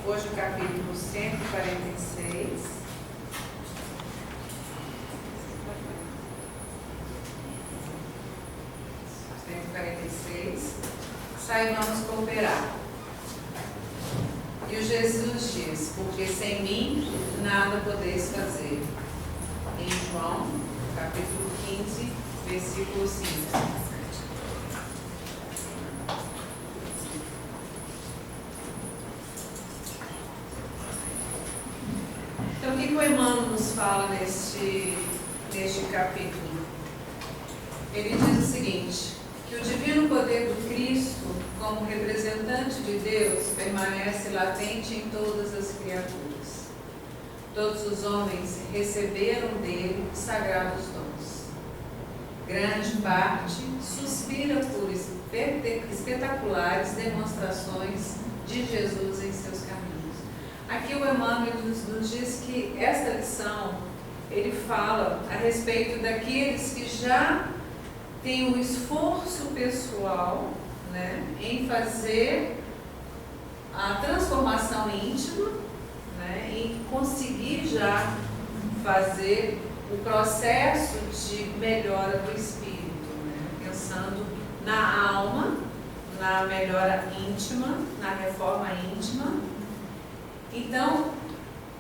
hoje o capítulo 146. Saibamos cooperar. E o Jesus diz: porque sem mim nada podeis fazer. Em João, capítulo 15, versículo 5. Então, o que o Emmanuel nos fala neste capítulo? Ele diz o seguinte: que o divino poder do Cristo, como representante de Deus, permanece latente em todas as criaturas. Todos os homens receberam dele os sagrados dons. Grande parte suspira por espetaculares demonstrações de Jesus em seus caminhos. Aqui o Emmanuel nos diz que esta lição, ele fala a respeito daqueles que já têm um esforço pessoal, né, em fazer a transformação íntima, né, em conseguir já fazer o processo de melhora do espírito, né, pensando na alma, na melhora íntima, na reforma íntima. Então,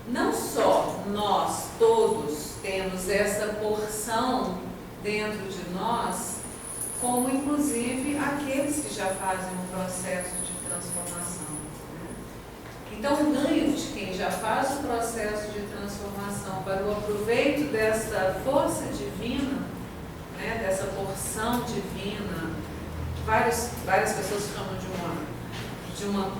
não só nós todos temos essa porção dentro de nós, como inclusive aqueles que já fazem um processo de transformação, né? Então, o ganho de quem já faz o processo de transformação para o aproveito dessa força divina, né, dessa porção divina, várias pessoas chamam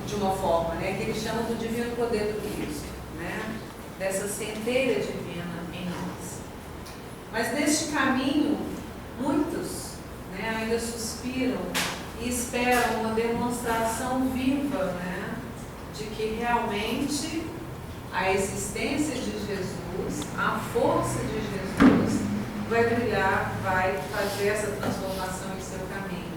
de uma forma, né, que eles chamam do divino poder do Cristo, né, dessa centelha divina em nós. Mas neste caminho, muitos, né, ainda suspiram e esperam uma demonstração viva, né, de que realmente a existência de Jesus, a força de Jesus, vai brilhar, vai fazer essa transformação em seu caminho.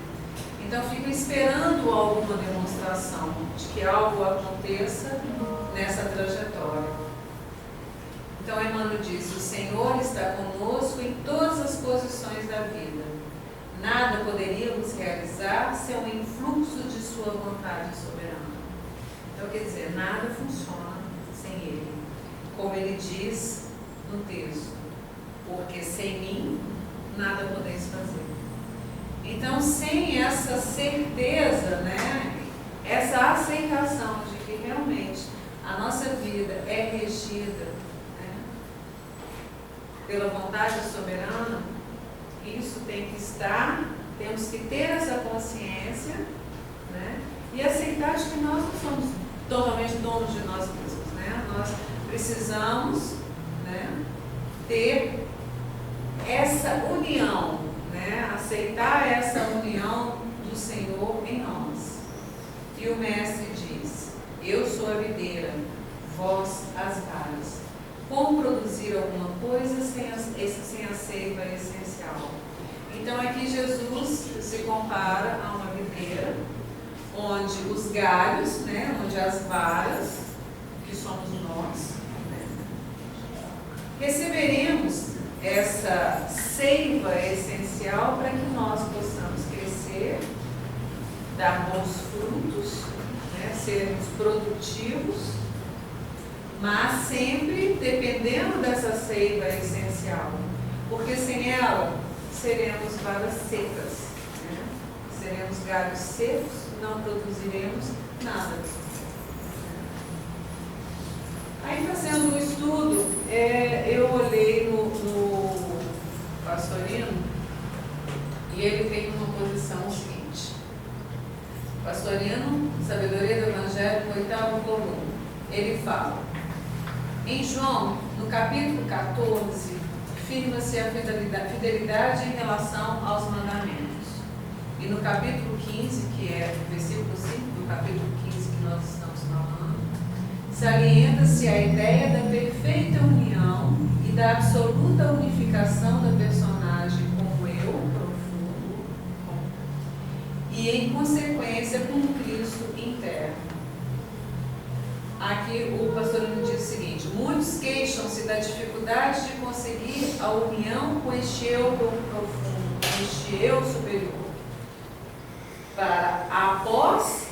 Então ficam esperando alguma demonstração de que algo aconteça nessa trajetória. Então Emmanuel diz: o Senhor está conosco em todas as posições da vida. Nada poderíamos realizar sem o influxo de sua vontade soberana. Então, quer dizer, nada funciona sem Ele. Como ele diz no texto: porque sem mim nada podeis fazer. Então, sem essa certeza, né, essa aceitação de que realmente a nossa vida é regida, né, pela vontade soberana, isso tem que estar, temos que ter essa consciência, né, e aceitar que nós não somos totalmente donos de nós mesmos, né? Nós precisamos, né, ter essa união, né, aceitar essa união do Senhor em nós. E o Mestre diz: eu sou a videira, vós as varas. Como produzir alguma coisa sem a seiva essencial? Então aqui Jesus se compara a uma videira, onde os galhos, né, onde as varas, que somos nós, né, receberemos essa seiva essencial para que nós possamos crescer, dar bons frutos, né, sermos produtivos, mas sempre dependendo dessa seiva essencial, porque sem ela seremos varas secas, né, seremos galhos secos, não produziremos nada. Aí, fazendo um estudo, eu olhei no Pastorino e ele tem uma posição seguinte: Pastorino, Sabedoria do Evangelho, 8º volume. Ele fala: em João, no capítulo 14, firma-se a fidelidade em relação aos mandamentos. E no capítulo 15, que é o versículo 5 do capítulo 15 que nós estamos falando, salienta-se a ideia da perfeita união e da absoluta unificação da personagem com o eu profundo e, em consequência, com o Cristo interno. Aqui aqui o pastor me diz o seguinte: muitos queixam-se da dificuldade de conseguir a união com este eu profundo, com este eu superior. Após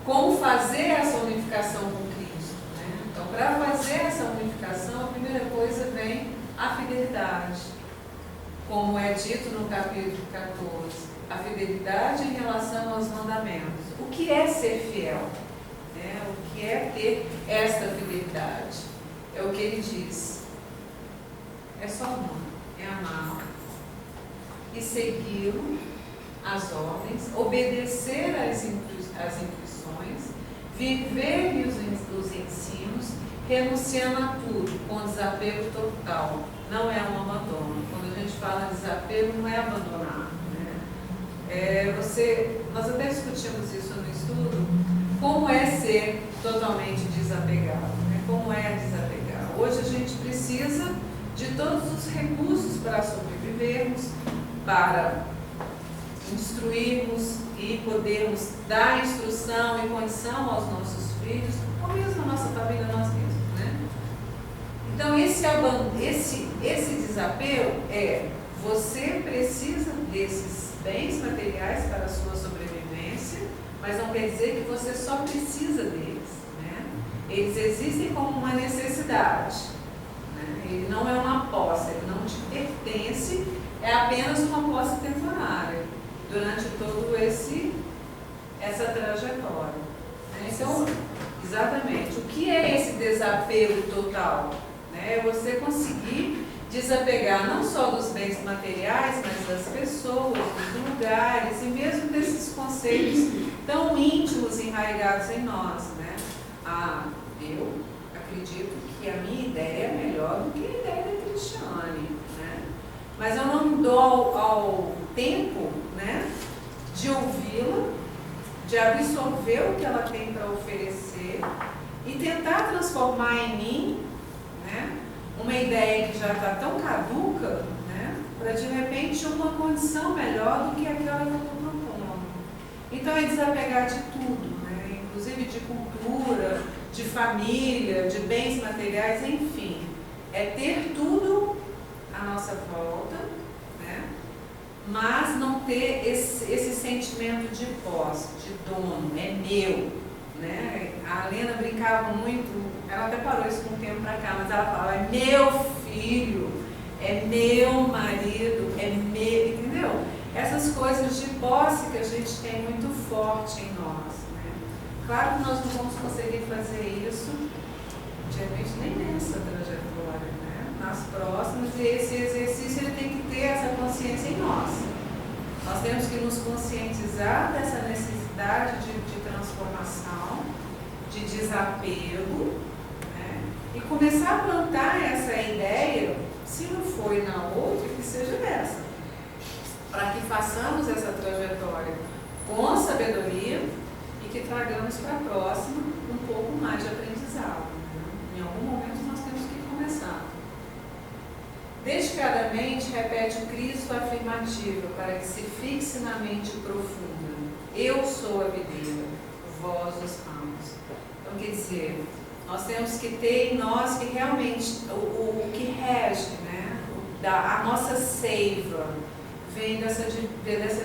como fazer essa unificação com Cristo, né? Então, para fazer essa unificação, a primeira coisa vem a fidelidade, como é dito no capítulo 14, a fidelidade em relação aos mandamentos. O que é ser fiel? Né? O que é ter esta fidelidade? É o que ele diz. É só uma, é amar e segui-lo, as ordens, obedecer às instruções, viver os ensinos, renunciando a tudo, com desapego total. Não é um abandono. Quando a gente fala desapego, não é abandonar. Né? Nós até discutimos isso no estudo, como é ser totalmente desapegado, né? Como é desapegar. Hoje a gente precisa de todos os recursos para sobrevivermos, para instruirmos e podermos dar instrução e condição aos nossos filhos, ou mesmo a nossa família, nós mesmos, né? Então, esse desapego você precisa desses bens materiais para a sua sobrevivência, mas não quer dizer que você só precisa deles, né? Eles existem como uma necessidade, né? Ele não é uma posse, ele não te pertence, é apenas uma posse temporária durante toda essa trajetória. Né? Então, exatamente, o que é esse desapego total? Né? É você conseguir desapegar não só dos bens materiais, mas das pessoas, dos lugares e mesmo desses conceitos tão íntimos e enraigados em nós. Né? Eu acredito que a minha ideia é melhor do que a ideia da Cristiane. Né? Mas eu não me dou ao tempo, né, de ouvi-la, de absorver o que ela tem para oferecer e tentar transformar em mim, né, uma ideia que já está tão caduca, né, para de repente uma condição melhor do que aquela que eu estou propondo. Então é desapegar de tudo, né, inclusive de cultura, de família, de bens materiais, enfim. É ter tudo à nossa volta, né, mas não ter esse sentimento de posse, de dono, é meu. Né? A Helena brincava muito, ela até parou isso um tempo para cá, mas ela falava, é meu filho, é meu marido, é meu, entendeu? Essas coisas de posse que a gente tem muito forte em nós. Né? Claro que nós não vamos conseguir fazer isso, de repente, nem nessa trajetória, né? Nas próximas, e esse exercício ele tem que ter essa consciência em nós. Nós temos que nos conscientizar dessa necessidade de transformação, de desapego, né? E começar a plantar essa ideia, se não foi na outra, que seja nessa, para que façamos essa trajetória com sabedoria e que tragamos para a próxima um pouco mais de aprendizado. Né? Em algum momento nós temos que começar. Dedicadamente, repete o Cristo afirmativa para que se fixe na mente profunda. Eu sou a videira, vós os ramos. Então, quer dizer, nós temos que ter em nós que realmente o que rege, né, a nossa seiva vem dessa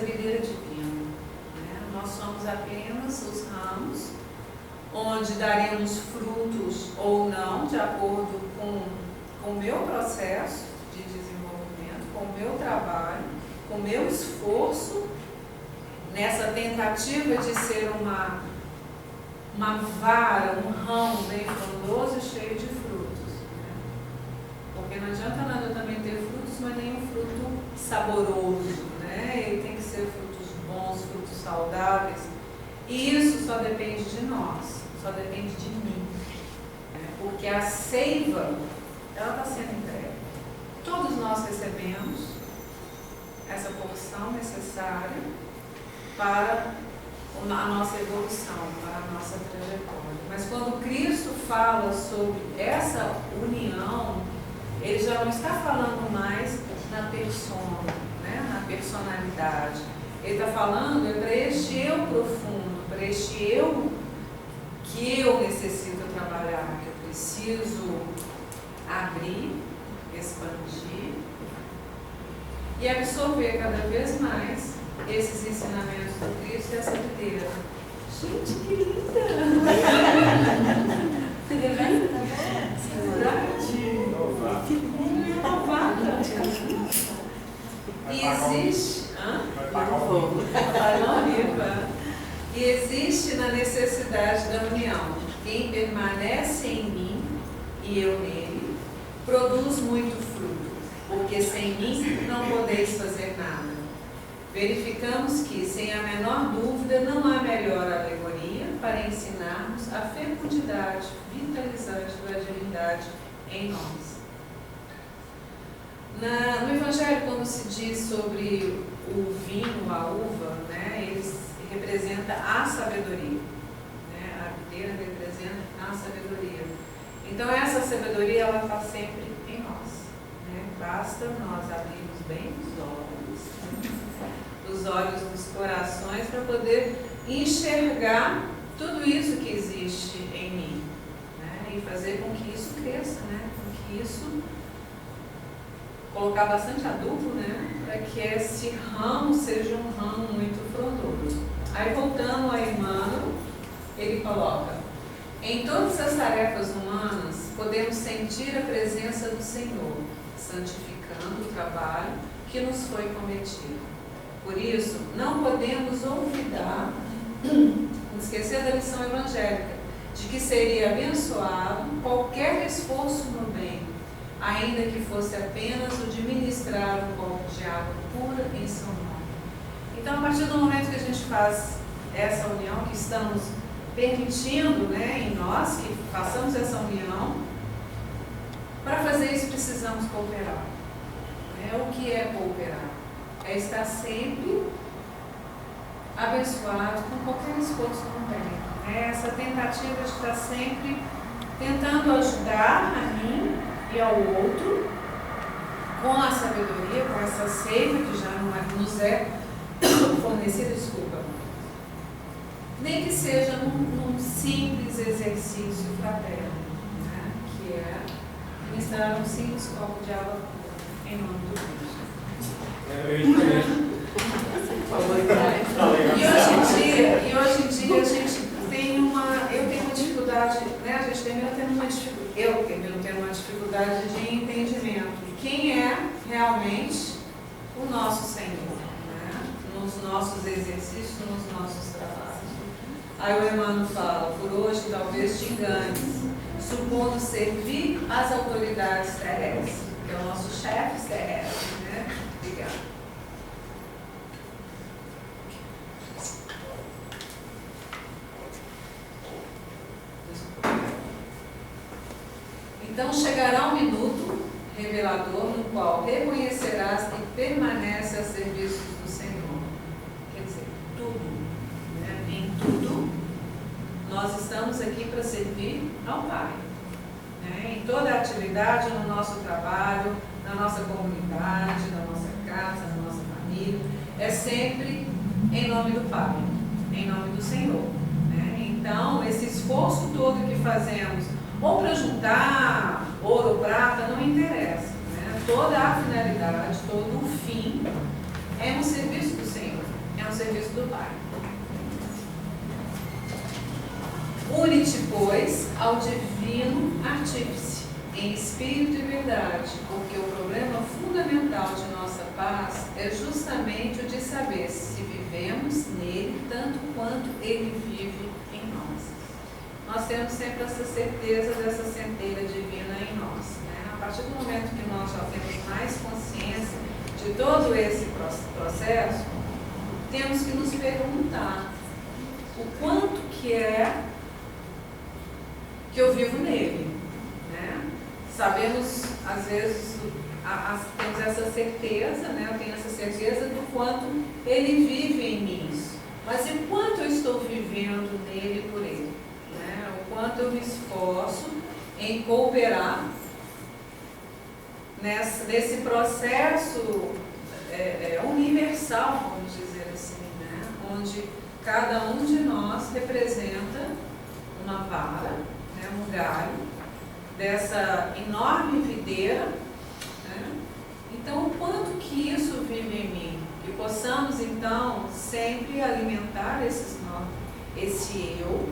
videira divina. Né? Nós somos apenas os ramos, onde daremos frutos ou não, de acordo com o meu processo de desenvolvimento, com o meu trabalho, com o meu esforço, nessa tentativa de ser uma vara, um ramo bem frondoso e cheio de frutos. Né? Porque não adianta nada eu também ter frutos, mas nenhum fruto saboroso. Né? Ele tem que ser frutos bons, frutos saudáveis. E isso só depende de nós, só depende de mim. Né? Porque a seiva, ela está sendo entregue. Todos nós recebemos essa porção necessária para a nossa evolução, para a nossa trajetória. Mas quando Cristo fala sobre essa união, ele já não está falando mais na persona, né? Na personalidade. Ele está falando para este eu profundo, para este eu que eu necessito trabalhar, que eu preciso abrir, expandir e absorver cada vez mais esses ensinamentos do Cristo e essa videira. Gente, que linda! E existe. E existe na necessidade da união. Quem permanece em mim e eu nele, produz muito fruto, porque sem mim não podeis fazer nada. Verificamos que, sem a menor dúvida, não há melhor alegoria para ensinarmos a fecundidade vitalizante da divindade em nós. No Evangelho, quando se diz sobre o vinho, a uva, né, ele representa a sabedoria. Né, a videira representa a sabedoria. Então, essa sabedoria ela está sempre em nós. Né? Basta nós abrirmos bem os olhos dos corações para poder enxergar tudo isso que existe em mim, né? E fazer com que isso cresça, né? Com que isso colocar bastante adubo, né? Para que esse ramo seja um ramo muito frondoso. Aí voltando a Emmanuel, ele coloca: em todas as tarefas humanas podemos sentir a presença do Senhor, santificando o trabalho que nos foi cometido. Por isso, não podemos olvidar, esquecer da lição evangélica, de que seria abençoado qualquer esforço no bem, ainda que fosse apenas o de ministrar um copo de água pura em seu nome. Então, a partir do momento que a gente faz essa união, que estamos permitindo, né, em nós, que façamos essa união, para fazer isso precisamos cooperar. O que é cooperar? É estar sempre abençoado com qualquer esforço no bem. Essa tentativa de estar sempre tentando ajudar a mim e ao outro com a sabedoria, com essa seiva que já nos é fornecida, nem que seja num simples exercício fraterno, né? Que é ministrar um simples copo de água pura, em nome do Cristo. E hoje em dia a gente tem eu tenho uma dificuldade, né? A gente termina tendo uma dificuldade de entendimento de quem é realmente o nosso Senhor, né? Nos nossos exercícios, nos nossos trabalhos. Aí o Emmanuel fala: por hoje talvez te enganes, supondo servir às autoridades terrestres, que é o nosso chefe terrestre, né? Obrigada. Então chegará um minuto revelador no qual reconhecerás que permanece a serviço do Senhor. Quer dizer, tudo, né? Em tudo, nós estamos aqui para servir ao Pai. Né? Em toda a atividade, no nosso trabalho, na nossa comunidade, na nossa casa, na nossa família, é sempre em nome do Pai, em nome do Senhor. Né? Então, esse esforço todo que fazemos, ou para juntar ouro ou prata, não interessa. Né? Toda a finalidade, todo o fim é um serviço do Senhor, é um serviço do Pai. Une-te, pois, ao divino artífice, em espírito e verdade, porque o problema fundamental de nossa paz é justamente o de saber se vivemos nele tanto quanto ele vive em nós. Nós temos sempre essa certeza dessa centelha divina em nós. Né? A partir do momento que nós já temos mais consciência de todo esse processo, temos que nos perguntar o quanto que é que eu vivo nele. Né? Sabemos, às vezes, temos essa certeza, né? Eu tenho essa certeza do quanto ele vive em mim. Mas e quanto eu estou vivendo nele por ele? O quanto eu me esforço em cooperar nesse processo universal, vamos dizer assim, né? Onde Cada um de nós representa uma vara, né, um galho, dessa enorme videira, né? Então, o quanto que isso vive em mim? Que possamos, então, sempre alimentar esse eu,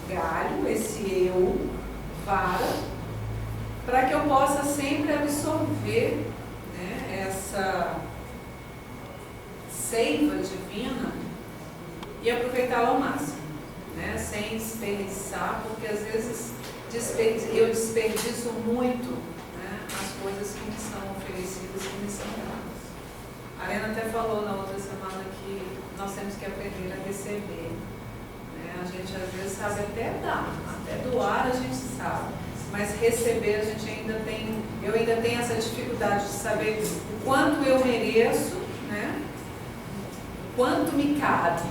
galho, esse eu, vara, para que eu possa sempre absorver, né, essa seiva divina e aproveitá-la ao máximo, né, sem desperdiçar, porque às vezes eu desperdiço muito, né, as coisas que me são oferecidas, que me são dadas. A Arena até falou na outra semana que nós temos que aprender a receber, né? A gente às vezes sabe até dar, até doar a gente sabe, mas receber a gente eu ainda tenho essa dificuldade de saber o quanto eu mereço, né? O quanto me cabe,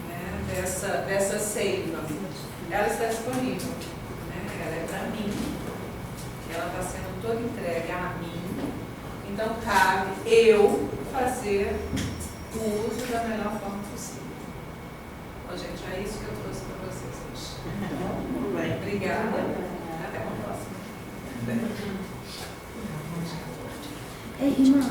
né? Dessa seiva. Ela está disponível, né? Ela é para mim, ela está sendo toda entregue a mim, então cabe eu fazer o uso da melhor forma possível. Bom, gente, é isso que eu trouxe para vocês hoje. Obrigada. Até a próxima. Irmã,